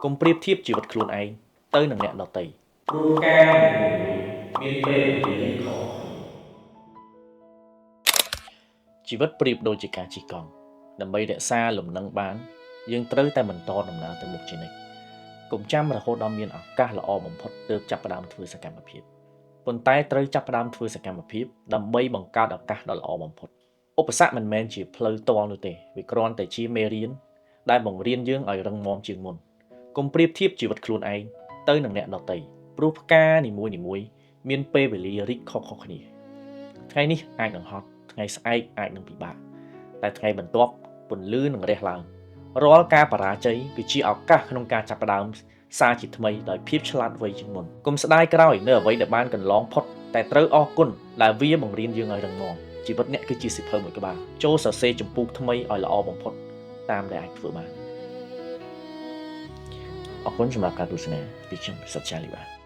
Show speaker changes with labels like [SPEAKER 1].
[SPEAKER 1] កុំប្រៀបធៀបជីវិតខ្លួនឯងទៅនឹងអ្នកដទៃព្រោះការមានពេលវេលាខុសជីវិតប្រៀបដូចជាការជិះកង់ដើម្បីរក្សាលំនឹងបានយើងត្រូវតែបន្តដំណើរទៅមុខជានិច្ចកុំចាំរហូតដល់មានឱកាសល្អបំផុតទើបចាប់ផ្ដើមធ្វើសកម្មភាពប៉ុន្តែត្រូវចាប់ផ្ដើមធ្វើសកម្មភាពដើម្បីបង្កើតឱកាសដ៏ល្អបំផុតឧបសគ្គមិនមែនជាផ្លូវទាល់នោះទេវាគ្រាន់តែជាមេរៀនដែលបង្រៀនយើងឲ្យរឹងមាំជាងមុនកុំប្រៀបធៀបជីវិតខ្លួនឯងទៅនឹងអ្នកដទៃព្រោះផ្កានីមួយៗមានពេលវេលារីកខុសៗគ្នាថ្ងៃនេះអាចនឹងហត់ថ្ងៃស្អែកអាចនឹងពិបាកតែថ្ងៃបន្ទាប់ពន្លឺនឹងរះឡើងរាល់ការបរាជ័យគឺជាឱកាសក្នុងការចាប់ផ្ដើមសារជាថ្មីដោយភាពឆ្លាតវៃជាងមុនកុំស្ដាយក្រោយនៅអ្វីដែលបានកន្លងផុតតែត្រូវអរគុណដែលវាបង្រៀនយើងឲ្យរឹងមាំជីវិតអ្នកគឺជាសិភៅមួយក្បាលចូលសរសេរចម្ពោះថ្មីឲ្យល្អបំផុតតាមដែលអាចធ្វើបានអរគុណសម្រាប់ការទស្សនាពីខ្ញុំសច្ចាលីបា